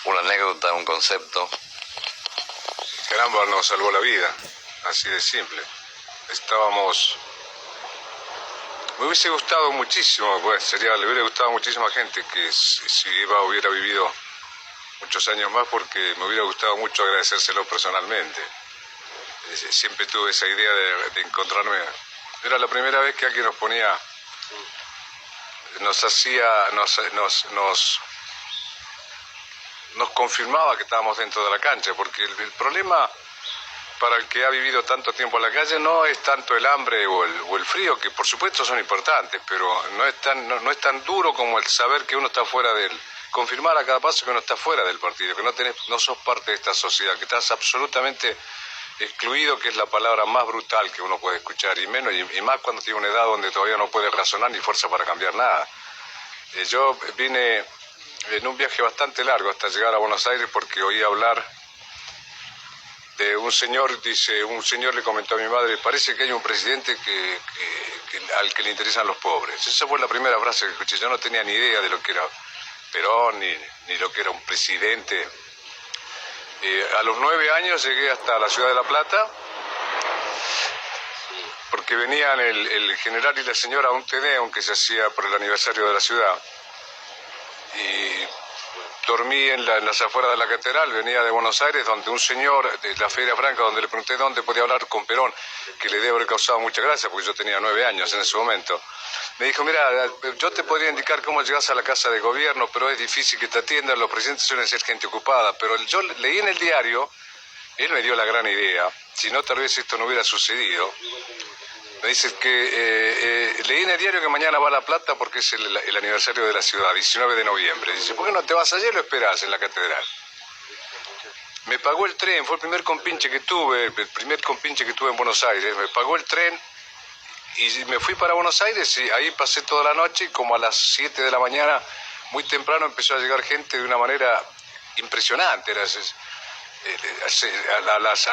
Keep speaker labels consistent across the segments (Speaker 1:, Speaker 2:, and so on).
Speaker 1: una anécdota, un concepto.
Speaker 2: Caramba, nos salvó la vida, así de simple. Me hubiese gustado muchísimo, pues le hubiera gustado a muchísima gente que si Eva hubiera vivido muchos años más, porque me hubiera gustado mucho agradecérselo personalmente. Siempre tuve esa idea de encontrarme. Era la primera vez que alguien nos ponía, nos confirmaba que estábamos dentro de la cancha, porque el problema para el que ha vivido tanto tiempo en la calle no es tanto el hambre o el frío, que por supuesto son importantes, pero no es tan duro como el saber que uno está fuera confirmar a cada paso que uno está fuera del partido, que no sos parte de esta sociedad, que estás absolutamente excluido, que es la palabra más brutal que uno puede escuchar, y más cuando tiene una edad donde todavía no puede razonar ni fuerza para cambiar nada. Yo vine en un viaje bastante largo hasta llegar a Buenos Aires porque oí hablar de un señor le comentó a mi madre, parece que hay un presidente al que le interesan los pobres. Esa fue la primera frase que escuché. Yo no tenía ni idea de lo que era Perón, ni lo que era un presidente. A los 9 años llegué hasta la ciudad de La Plata, porque venían el general y la señora a un Tedeum que se hacía por el aniversario de la ciudad. Y dormí en las afueras de la catedral, venía de Buenos Aires, donde un señor de la Feria Franca, donde le pregunté dónde podía hablar con Perón, que le debe haber causado mucha gracia, porque yo tenía 9 años en ese momento. Me dijo, mira, yo te podría indicar cómo llegas a la casa de gobierno, pero es difícil que te atiendan, los presidentes suelen ser gente ocupada. Pero yo leí en el diario, él me dio la gran idea, si no tal vez esto no hubiera sucedido. Me dice que leí en el diario que mañana va a La Plata porque es el aniversario de la ciudad, 19 de noviembre. Dice, ¿por qué no te vas ayer y lo esperás en la catedral? Me pagó el tren, fue el primer compinche que tuve en Buenos Aires. Me pagó el tren y me fui para Buenos Aires y ahí pasé toda la noche, y como a las 7 de la mañana, muy temprano, empezó a llegar gente de una manera impresionante. A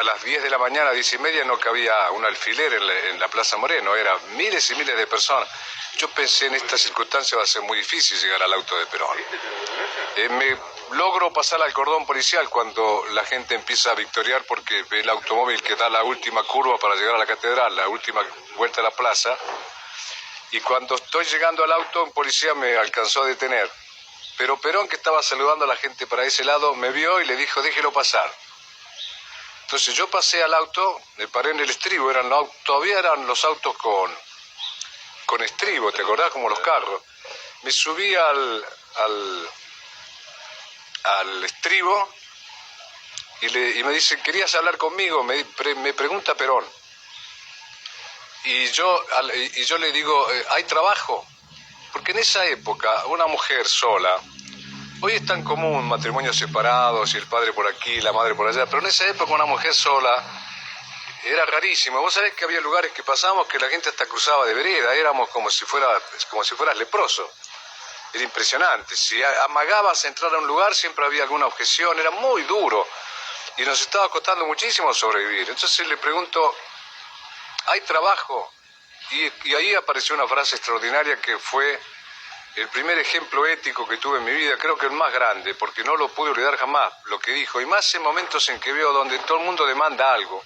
Speaker 2: las 10 de la mañana, 10:30, no cabía un alfiler en la Plaza Moreno, eran miles y miles de personas. Yo pensé, en esta circunstancia va a ser muy difícil llegar al auto de Perón. Me logro pasar al cordón policial cuando la gente empieza a victoriar, porque ve el automóvil que da la última curva para llegar a la catedral, la última vuelta a la plaza, y cuando estoy llegando al auto, un policía me alcanzó a detener. Pero Perón, que estaba saludando a la gente para ese lado, me vio y le dijo, déjelo pasar. Entonces yo pasé al auto, me paré en el estribo, todavía eran los autos con estribo, ¿te acordás? Como los carros. Me subí al estribo y me dice, ¿querías hablar conmigo? Me pregunta Perón. Y yo le digo, ¿hay trabajo? Porque en esa época, una mujer sola, hoy es tan común matrimonios separados y el padre por aquí, la madre por allá, pero en esa época una mujer sola era rarísimo. Vos sabés que había lugares que pasábamos que la gente hasta cruzaba de vereda, éramos como si fueras leproso. Era impresionante. Si amagabas entrar a un lugar, siempre había alguna objeción, era muy duro y nos estaba costando muchísimo sobrevivir. Entonces le pregunto, ¿hay trabajo? Y ahí apareció una frase extraordinaria que fue el primer ejemplo ético que tuve en mi vida, creo que el más grande, porque no lo pude olvidar jamás, lo que dijo, y más en momentos en que veo donde todo el mundo demanda algo.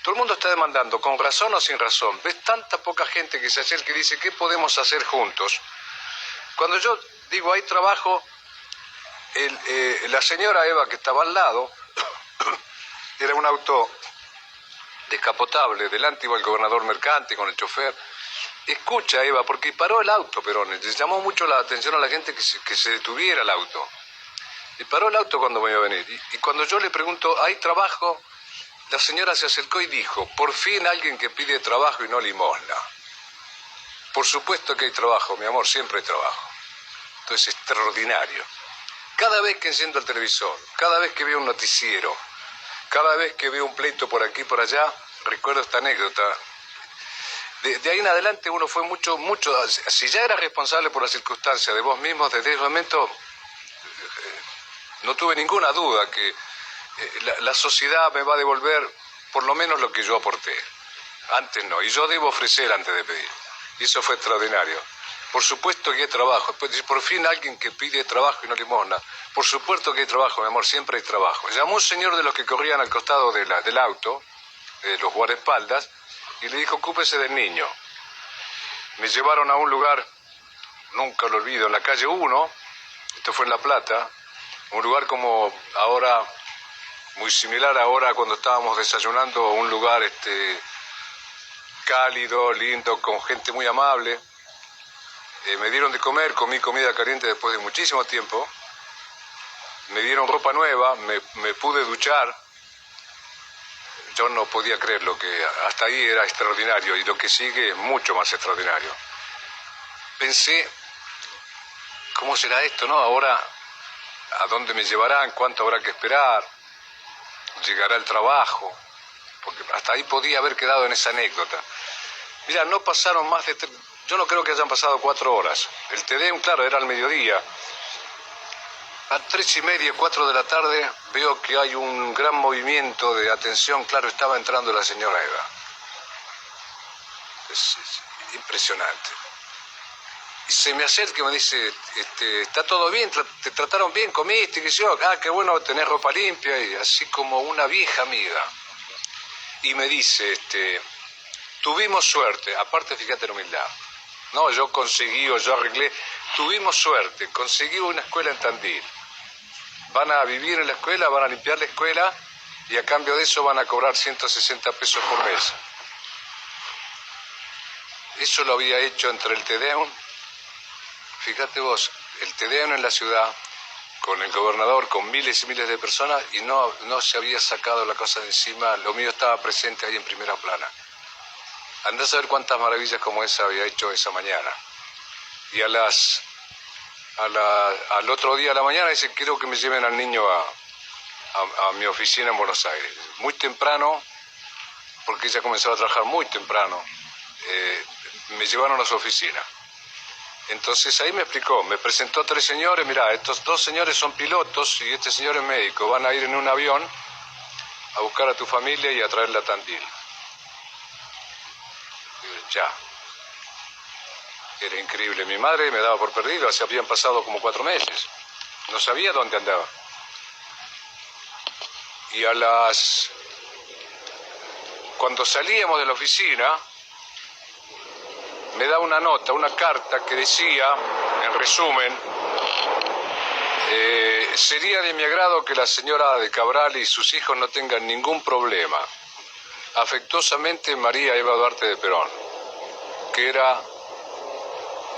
Speaker 2: Todo el mundo está demandando, con razón o sin razón. Ves tanta poca gente que se acerca y dice, ¿qué podemos hacer juntos? Cuando yo digo, hay trabajo, la señora Eva, que estaba al lado, era un auto descapotable, delante iba el gobernador Mercante con el chofer. Escucha, Eva, porque paró el auto, Perón, les llamó mucho la atención a la gente que se detuviera el auto. Y paró el auto cuando me iba a venir. Y cuando yo le pregunto, ¿hay trabajo? La señora se acercó y dijo, por fin alguien que pide trabajo y no limosna. Por supuesto que hay trabajo, mi amor, siempre hay trabajo. Entonces, extraordinario. Cada vez que enciendo el televisor, cada vez que veo un noticiero, cada vez que veo un pleito por aquí y por allá, recuerdo esta anécdota. De ahí en adelante uno fue mucho, si ya era responsable por las circunstancias de vos mismos, desde ese momento no tuve ninguna duda que la sociedad me va a devolver por lo menos lo que yo aporté. Antes no, y yo debo ofrecer antes de pedir. Y eso fue extraordinario. Por supuesto que hay trabajo. Después dice, por fin alguien que pide trabajo y no limosna. Por supuesto que hay trabajo, mi amor, siempre hay trabajo. Llamó un señor de los que corrían al costado del auto, de los guardaespaldas, y le dijo, ocúpese del niño. Me llevaron a un lugar, nunca lo olvido, en la calle 1, esto fue en La Plata, un lugar como ahora, muy similar ahora cuando estábamos desayunando, un lugar cálido, lindo, con gente muy amable. Me dieron de comer, comí comida caliente después de muchísimo tiempo. Me dieron ropa nueva, me pude duchar. Yo no podía creer lo que hasta ahí era extraordinario y lo que sigue es mucho más extraordinario. Pensé, ¿cómo será esto, no? Ahora, ¿a dónde me llevarán? ¿Cuánto habrá que esperar? ¿Llegará el trabajo? Porque hasta ahí podía haber quedado en esa anécdota. Mira, no pasaron más de... Yo no creo que hayan pasado 4 horas. El Te Deum, claro, era al mediodía. A 3:30, 4 de la tarde, veo que hay un gran movimiento de atención. Claro, estaba entrando la señora Eva. Es impresionante. Y se me acerca y me dice, ¿está todo bien? ¿Te trataron bien? ¿Comiste? ¿Qué sé yo? Ah, qué bueno tener ropa limpia. Y así como una vieja amiga. Y me dice, tuvimos suerte. Aparte, fíjate la humildad. No, yo conseguí o yo arreglé. Tuvimos suerte. Conseguí una escuela en Tandil. Van a vivir en la escuela, van a limpiar la escuela y a cambio de eso van a cobrar 160 pesos por mes. Eso lo había hecho entre el Te Deum, fíjate vos, el Te Deum en la ciudad, con el gobernador, con miles y miles de personas y no se había sacado la cosa de encima, lo mío estaba presente ahí en primera plana. Andá a saber cuántas maravillas como esa había hecho esa mañana. Y al otro día a la mañana dice, quiero que me lleven al niño a mi oficina en Buenos Aires. Muy temprano, porque ella comenzaba a trabajar muy temprano, me llevaron a su oficina. Entonces ahí me explicó, me presentó a 3 señores, mirá, estos 2 señores son pilotos y este señor es médico, van a ir en un avión a buscar a tu familia y a traerla a Tandil. Ya. Era increíble. Mi madre me daba por perdido, así habían pasado como 4 meses. No sabía dónde andaba. Y cuando salíamos de la oficina, me da una nota, una carta que decía, en resumen, sería de mi agrado que la señora de Cabral y sus hijos no tengan ningún problema. Afectuosamente, María Eva Duarte de Perón, que era...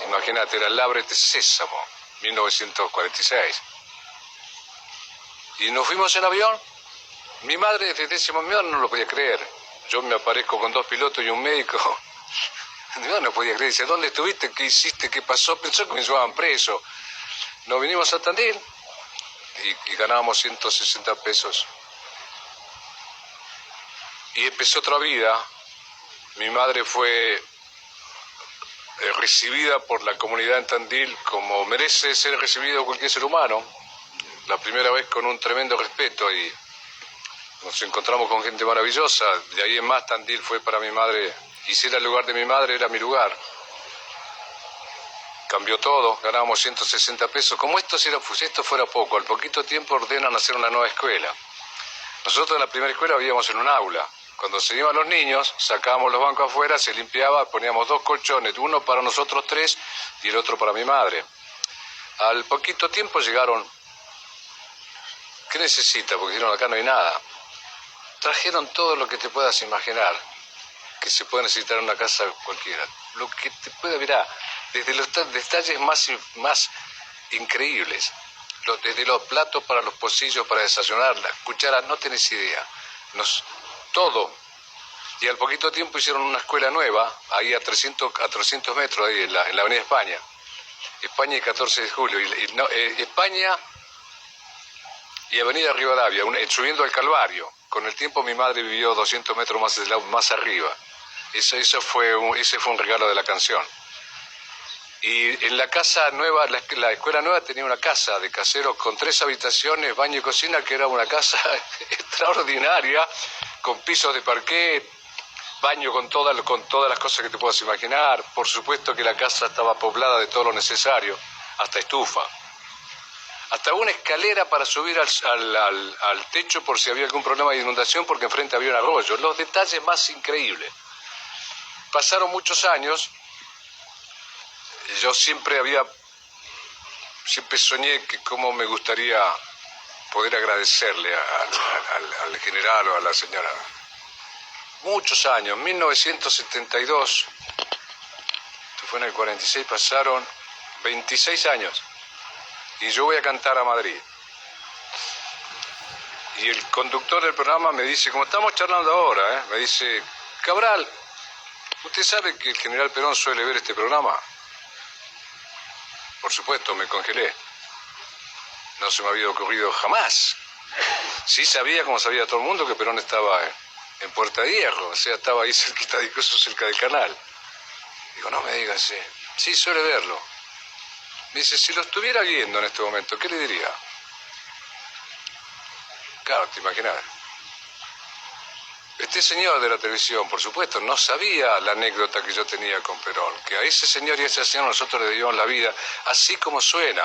Speaker 2: Imagínate, era el Labre de Sésamo, 1946. Y nos fuimos en avión. Mi madre desde ese momento no lo podía creer. Yo me aparezco con 2 pilotos y un médico. No podía creer. Dice, ¿dónde estuviste? ¿Qué hiciste? ¿Qué pasó? Pensó que me llevaban preso. Nos vinimos a Tandil y ganábamos 160 pesos. Y empezó otra vida. Mi madre fue... recibida por la comunidad en Tandil como merece ser recibido cualquier ser humano. La primera vez con un tremendo respeto y nos encontramos con gente maravillosa. De ahí en más Tandil fue para mi madre, y si era el lugar de mi madre, era mi lugar. Cambió todo, ganábamos 160 pesos. Como esto fuera poco, al poquito tiempo ordenan hacer una nueva escuela. Nosotros en la primera escuela vivíamos en un aula. Cuando se iban los niños, sacábamos los bancos afuera, se limpiaba, poníamos 2 colchones, uno para nosotros 3 y el otro para mi madre. Al poquito tiempo llegaron, ¿qué necesita? Porque dijeron, acá no hay nada. Trajeron todo lo que te puedas imaginar, que se puede necesitar en una casa cualquiera. Lo que te pueda, mirá, desde los detalles más increíbles, desde los platos para los pocillos para desayunar, las cucharas, no tenés idea. Todo. Y al poquito tiempo hicieron una escuela nueva, ahí a 300 metros, ahí en la Avenida España. España y 14 de julio. España y Avenida Rivadavia, subiendo al Calvario. Con el tiempo mi madre vivió 200 metros más arriba. Ese fue un regalo de la canción. Y en la casa nueva, la escuela nueva tenía una casa de caseros con 3 habitaciones, baño y cocina, que era una casa extraordinaria, con pisos de parquet, baño con todas las cosas que te puedas imaginar. Por supuesto que la casa estaba poblada de todo lo necesario, hasta estufa. Hasta una escalera para subir al techo por si había algún problema de inundación, porque enfrente había un arroyo. Los detalles más increíbles. Pasaron muchos años. Yo siempre soñé que cómo me gustaría poder agradecerle al general o a la señora. Muchos años, 1972, esto fue en el 46, pasaron 26 años. Y yo voy a cantar a Madrid. Y el conductor del programa me dice, como estamos charlando ahora, me dice, Cabral, ¿usted sabe que el general Perón suele ver este programa? Por supuesto, me congelé. No se me había ocurrido jamás. Sí sabía, como sabía todo el mundo, que Perón estaba en Puerta de Hierro, o sea, estaba ahí cerquita, incluso cerca del canal. Digo, no me digas, sí. Sí, suele verlo. Me dice, si lo estuviera viendo en este momento, ¿qué le diría? Claro, te imaginas. Este señor de la televisión, por supuesto, no sabía la anécdota que yo tenía con Perón, que a ese señor y a esa señora nosotros le debíamos la vida, así como suena.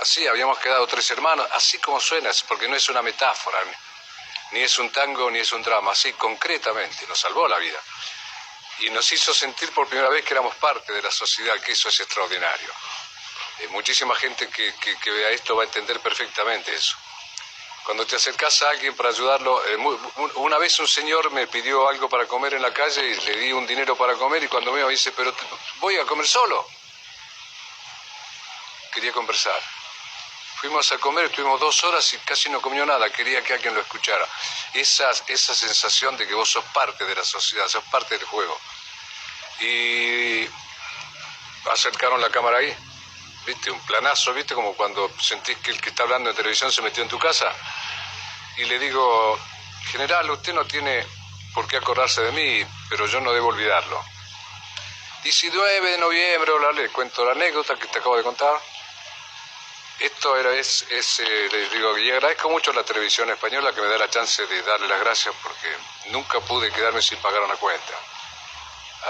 Speaker 2: Así, habíamos quedado 3 hermanos, así como suena, porque no es una metáfora, ni es un tango, ni es un drama, así concretamente, nos salvó la vida. Y nos hizo sentir por primera vez que éramos parte de la sociedad, que eso es extraordinario. Muchísima gente que vea esto va a entender perfectamente eso. Cuando te acercas a alguien para ayudarlo, una vez un señor me pidió algo para comer en la calle y le di un dinero para comer, y cuando me dice, pero voy a comer solo. Quería conversar. Fuimos a comer, estuvimos 2 horas y casi no comió nada, quería que alguien lo escuchara. Esa sensación de que vos sos parte de la sociedad, sos parte del juego. Y acercaron la cámara ahí. ¿Viste? Un planazo, ¿viste? Como cuando sentís que el que está hablando en televisión se metió en tu casa. Y le digo, general, usted no tiene por qué acordarse de mí, pero yo no debo olvidarlo. 19 de noviembre, le cuento la anécdota que te acabo de contar. Esto le digo, y agradezco mucho a la televisión española que me da la chance de darle las gracias, porque nunca pude quedarme sin pagar una cuenta.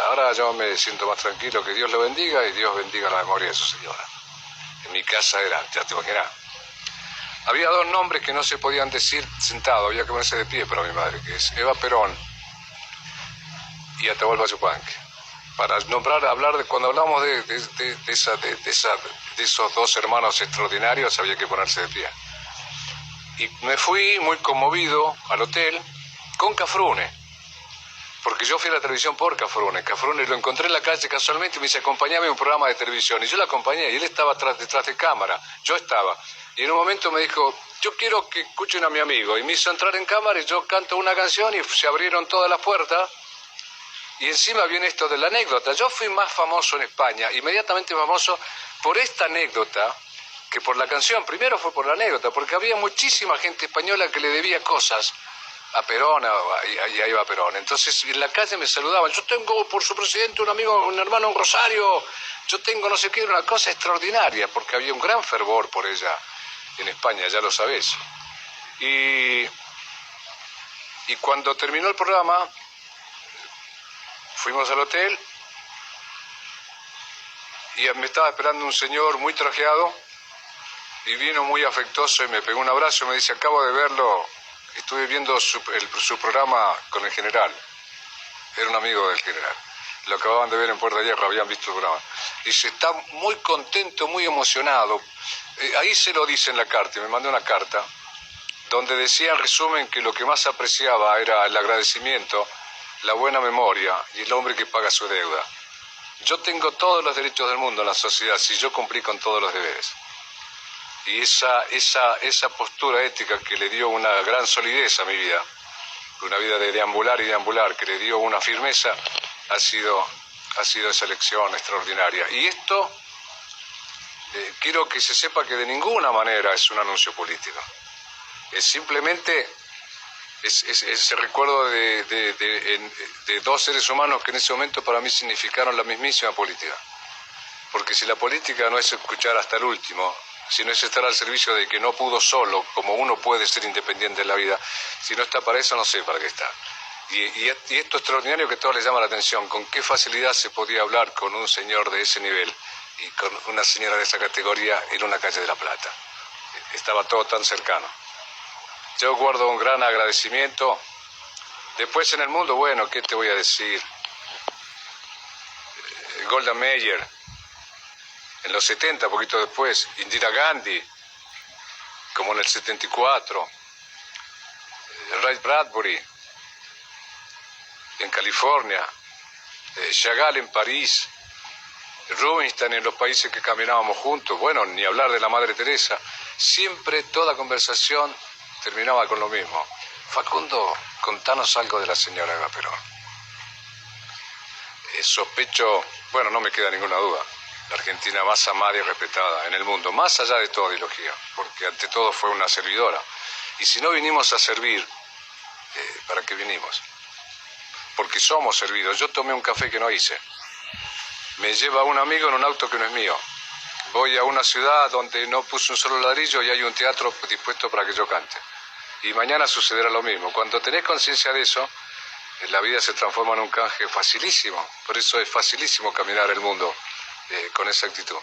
Speaker 2: Ahora yo me siento más tranquilo, que Dios lo bendiga y Dios bendiga la memoria de su señora. En mi casa era, ya te imaginas. Había 2 nombres que no se podían decir sentado, había que ponerse de pie para mi madre, que es Eva Perón y Atahualpa Yupanqui. Para hablar de cuando hablamos de esos 2 hermanos extraordinarios, había que ponerse de pie. Y me fui muy conmovido al hotel con Cafrune, porque yo fui a la televisión por Cafrune. Cafrune lo encontré en la calle casualmente y me dice, acompáñame a un programa de televisión. Y yo lo acompañé, y él estaba detrás de cámara, yo estaba. Y en un momento me dijo, yo quiero que escuchen a mi amigo. Y me hizo entrar en cámara y yo canto una canción y se abrieron todas las puertas. Y encima viene esto de la anécdota. Yo fui más famoso en España, inmediatamente famoso, por esta anécdota que por la canción. Primero fue por la anécdota, porque había muchísima gente española que le debía cosas a Perón y a Eva Perón. Entonces en la calle me saludaban, yo tengo por su presidente un amigo, un hermano en Rosario, yo tengo no sé qué, una cosa extraordinaria, porque había un gran fervor por ella en España, ya lo sabés. Y cuando terminó el programa, fuimos al hotel y me estaba esperando un señor muy trajeado y vino muy afectuoso y me pegó un abrazo y me dice, acabo de verlo, estuve viendo su programa con el general. Era un amigo del general. Lo acababan de ver en Puerta de Hierro, habían visto el programa. Dice, está muy contento, muy emocionado. Ahí se lo dice en la carta, y me mandó una carta, donde decía en resumen que lo que más apreciaba era el agradecimiento, la buena memoria y el hombre que paga su deuda. Yo tengo todos los derechos del mundo en la sociedad si yo cumplí con todos los deberes. Y esa postura ética que le dio una gran solidez a mi vida, una vida de deambular y deambular, que le dio una firmeza, ha sido esa lección extraordinaria. Y esto, quiero que se sepa que de ninguna manera es un anuncio político. Es simplemente ese recuerdo de 2 seres humanos que en ese momento para mí significaron la mismísima política. Porque si la política no es escuchar hasta el último, si no es estar al servicio de que no pudo solo, como uno puede ser independiente en la vida, si no está para eso, no sé para qué está. Y esto extraordinario que a todos les llama la atención, con qué facilidad se podía hablar con un señor de ese nivel y con una señora de esa categoría en una calle de La Plata. Estaba todo tan cercano. Yo guardo un gran agradecimiento. Después en el mundo, bueno, ¿qué te voy a decir? Golda Meir, en los 70, poquito después, Indira Gandhi, como en el 74, Ray Bradbury, en California, Chagall en París, Rubinstein en los países que caminábamos juntos, bueno, ni hablar de la Madre Teresa. Siempre toda conversación terminaba con lo mismo. Facundo, contanos algo de la señora Eva Perón. Sospecho, bueno, no me queda ninguna duda, la Argentina más amada y respetada en el mundo, más allá de toda ideología, porque ante todo fue una servidora. Y si no vinimos a servir, ¿para qué vinimos? Porque somos servidos. Yo tomé un café que no hice. Me lleva un amigo en un auto que no es mío. Voy a una ciudad donde no puse un solo ladrillo y hay un teatro dispuesto para que yo cante. Y mañana sucederá lo mismo. Cuando tenés conciencia de eso, la vida se transforma en un canje facilísimo. Por eso es facilísimo caminar el mundo con esa actitud.